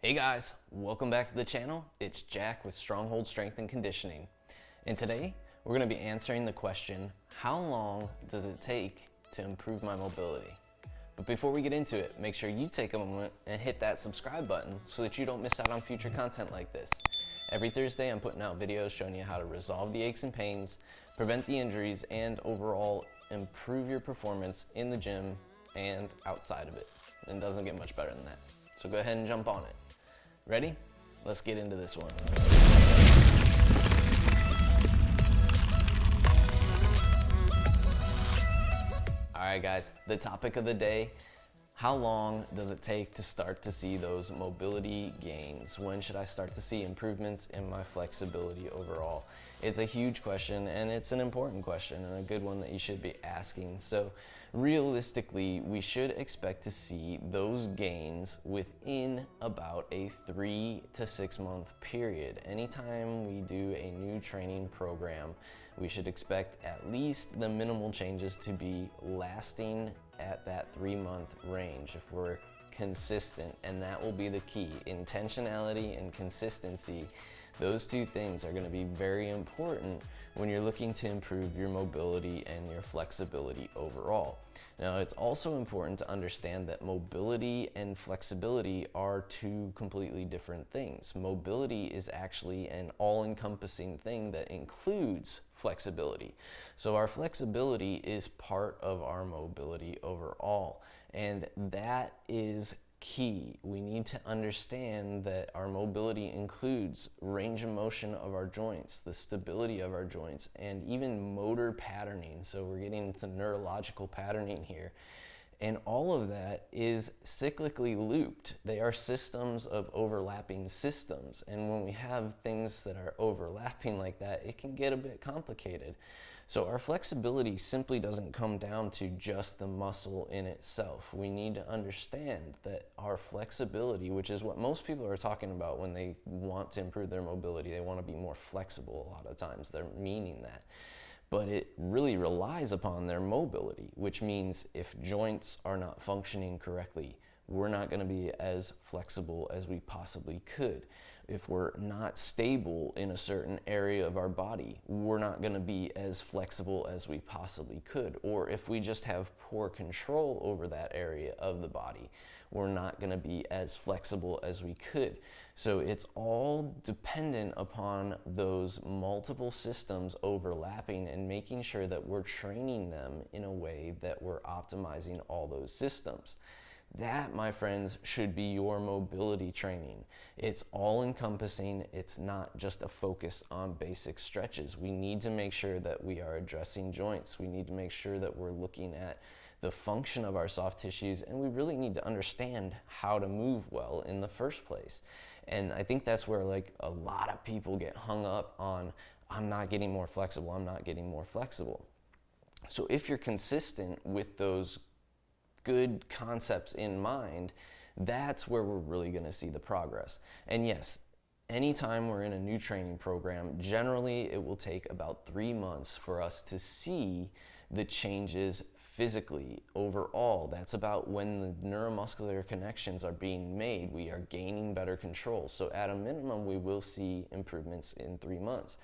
Hey guys, welcome back to the channel. It's Jack with Stronghold Strength and Conditioning. And today we're going to be answering the question, how long does it take to improve my mobility? But before we get into it, make sure you take a moment and hit that subscribe button so that you don't miss out on future content like this. Every Thursday I'm putting out videos showing you how to resolve the aches and pains, prevent the injuries, and overall improve your performance in the gym and outside of it. It doesn't get much better than that. So go ahead and jump on it. Ready? Let's get into this one. All right, guys, the topic of the day, how long does it take to start to see those mobility gains? When should I start to see improvements in my flexibility overall? It's a huge question, and it's an important question and a good one that you should be asking. So realistically, we should expect to see those gains within about a 3 to 6 month period. Anytime we do a new training program, we should expect at least the minimal changes to be lasting at that 3-month range if we're consistent, and that will be the key. Intentionality and consistency, those two things are going to be very important when you're looking to improve your mobility and your flexibility overall. Now, it's also important to understand that mobility and flexibility are two completely different things. Mobility is actually an all-encompassing thing that includes flexibility. So our flexibility is part of our mobility overall, and that is key. We need to understand that our mobility includes range of motion of our joints, the stability of our joints, and even motor patterning. So we're getting into neurological patterning here. And all of that is cyclically looped. They are systems of overlapping systems. And when we have things that are overlapping like that, it can get a bit complicated. So our flexibility simply doesn't come down to just the muscle in itself. We need to understand that our flexibility, which is what most people are talking about when they want to improve their mobility, they want to be more flexible a lot of times. They're meaning that. But it really relies upon their mobility, which means if joints are not functioning correctly, we're not going to be as flexible as we possibly could. If we're not stable in a certain area of our body, we're not going to be as flexible as we possibly could. Or if we just have poor control over that area of the body, we're not going to be as flexible as we could. So it's all dependent upon those multiple systems overlapping and making sure that we're training them in a way that we're optimizing all those systems. That, my friends, should be your mobility training. It's all encompassing. It's not just a focus on basic stretches. We need to make sure that we are addressing joints. We need to make sure that we're looking at the function of our soft tissues, and we really need to understand how to move well in the first place. And I think that's where like a lot of people get hung up on, I'm not getting more flexible, I'm not getting more flexible. So if you're consistent with those good concepts in mind, that's where we're really going to see the progress. And yes, anytime we're in a new training program, generally it will take about 3 months for us to see the changes physically overall. That's about when the neuromuscular connections are being made. We are gaining better control. So at a minimum, we will see improvements in 3 months.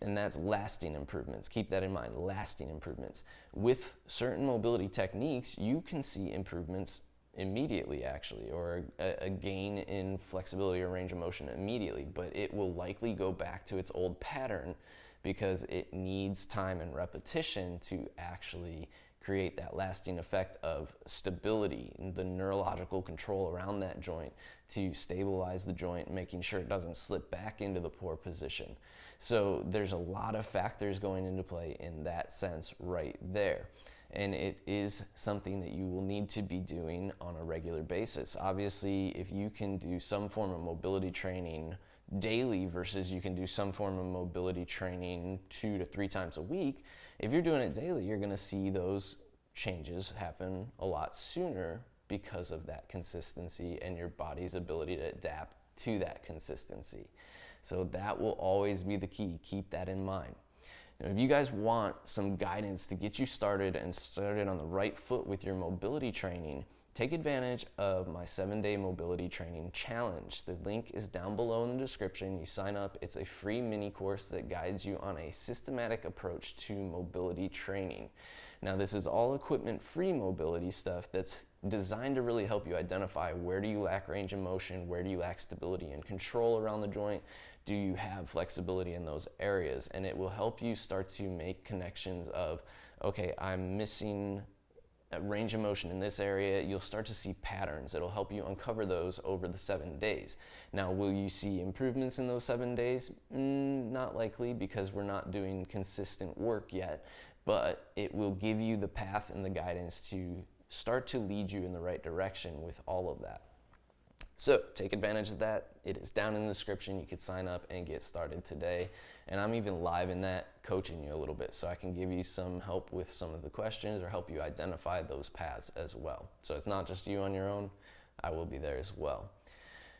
And that's lasting improvements. Keep that in mind, lasting improvements. With certain mobility techniques, you can see improvements immediately actually, or a gain in flexibility or range of motion immediately, but it will likely go back to its old pattern because it needs time and repetition to actually create that lasting effect of stability and the neurological control around that joint to stabilize the joint, making sure it doesn't slip back into the poor position. So there's a lot of factors going into play in that sense right there. And it is something that you will need to be doing on a regular basis. Obviously, if you can do some form of mobility training daily versus you can do some form of mobility training 2 to 3 times a week, if you're doing it daily, you're going to see those changes happen a lot sooner because of that consistency and your body's ability to adapt to that consistency. So that will always be the key. Keep that in mind. Now, if you guys want some guidance to get you started and started on the right foot with your mobility training, take advantage of my 7-day mobility training challenge. The link is down below in the description. You sign up. It's a free mini course that guides you on a systematic approach to mobility training. Now, this is all equipment-free mobility stuff that's designed to really help you identify where do you lack range of motion, where do you lack stability and control around the joint, do you have flexibility in those areas, and it will help you start to make connections of, okay, I'm missing range of motion in this area. You'll start to see patterns. It'll help you uncover those over the 7 days. Now, will you see improvements in those 7 days? Not likely, because we're not doing consistent work yet, but it will give you the path and the guidance to start to lead you in the right direction with all of that. So take advantage of that. It is down in the description. You could sign up and get started today. And I'm even live in that, coaching you a little bit, so I can give you some help with some of the questions or help you identify those paths as well. So it's not just you on your own. I will be there as well.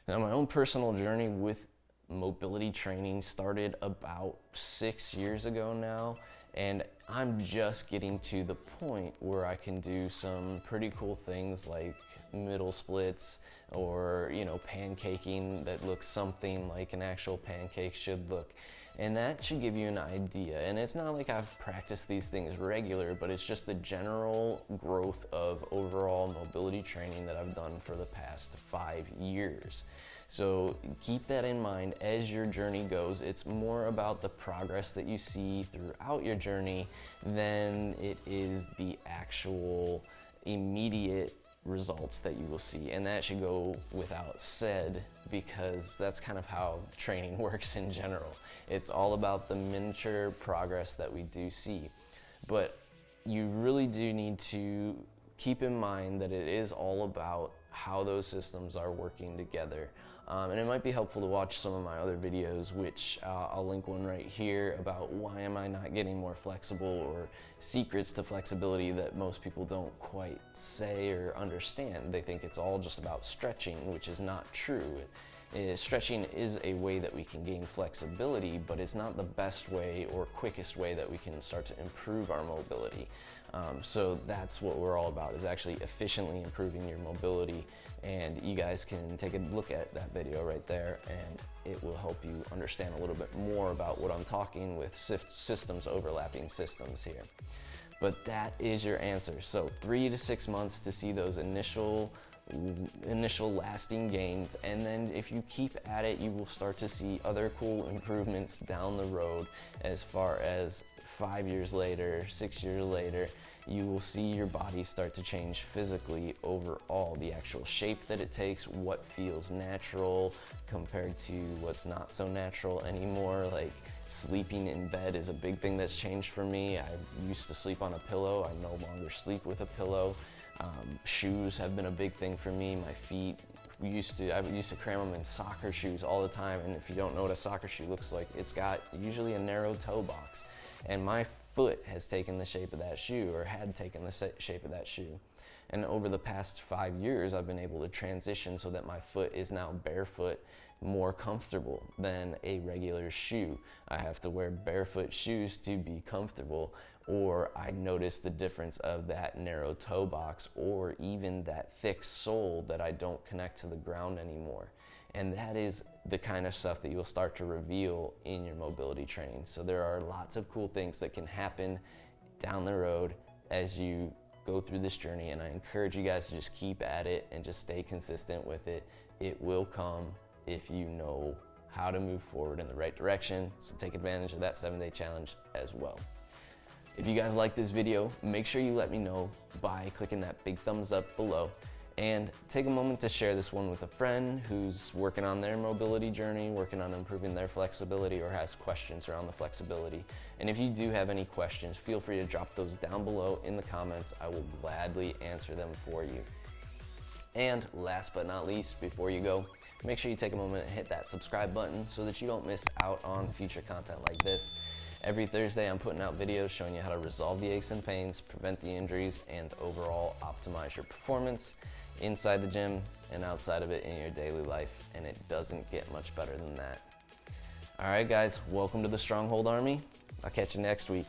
Now, my own personal journey with mobility training started about 6 years ago now, and I'm just getting to the point where I can do some pretty cool things like middle splits, or pancaking that looks something like an actual pancake should look. And that should give you an idea. And it's not like I've practiced these things regular, but it's just the general growth of overall mobility training that I've done for the past 5 years. So keep that in mind as your journey goes. It's more about the progress that you see throughout your journey than it is the actual immediate results that you will see. And that should go without said, because that's kind of how training works in general. It's all about the miniature progress that we do see. But you really do need to keep in mind that it is all about how those systems are working together. And it might be helpful to watch some of my other videos, which I'll link one right here about why am I not getting more flexible, or secrets to flexibility that most people don't quite say or understand. They think it's all just about stretching, which is not true. Stretching is a way that we can gain flexibility, but it's not the best way or quickest way that we can start to improve our mobility. So that's what we're all about, is actually efficiently improving your mobility. And you guys can take a look at that video right there, and it will help you understand a little bit more about what I'm talking with systems, overlapping systems here. But that is your answer. So 3 to 6 months to see those initial lasting gains, and then if you keep at it, you will start to see other cool improvements down the road. As far as 5 years later, 6 years later, you will see your body start to change physically overall. The actual shape that it takes, what feels natural compared to what's not so natural anymore. Like sleeping in bed is a big thing that's changed for me. I used to sleep on a pillow. I no longer sleep with a pillow. Shoes have been a big thing for me. My feet, I used to cram them in soccer shoes all the time, and if you don't know what a soccer shoe looks like, it's got usually a narrow toe box, and my foot has taken the shape of that shoe, or had taken the shape of that shoe. And over the past 5 years, I've been able to transition so that my foot is now barefoot, more comfortable than a regular shoe. I have to wear barefoot shoes to be comfortable, or I notice the difference of that narrow toe box, or even that thick sole that I don't connect to the ground anymore. And that is the kind of stuff that you'll start to reveal in your mobility training. So there are lots of cool things that can happen down the road as you go through this journey, and I encourage you guys to just keep at it and just stay consistent with it. It will come if you know how to move forward in the right direction. So take advantage of that 7-day challenge as well. If you guys like this video, make sure you let me know by clicking that big thumbs up below. And take a moment to share this one with a friend who's working on their mobility journey, working on improving their flexibility, or has questions around the flexibility. And if you do have any questions, feel free to drop those down below in the comments. I will gladly answer them for you. And last but not least, before you go, make sure you take a moment and hit that subscribe button so that you don't miss out on future content like this. Every Thursday, I'm putting out videos showing you how to resolve the aches and pains, prevent the injuries, and overall optimize your performance inside the gym and outside of it in your daily life, and it doesn't get much better than that. All right, guys, welcome to the Stronghold Army. I'll catch you next week.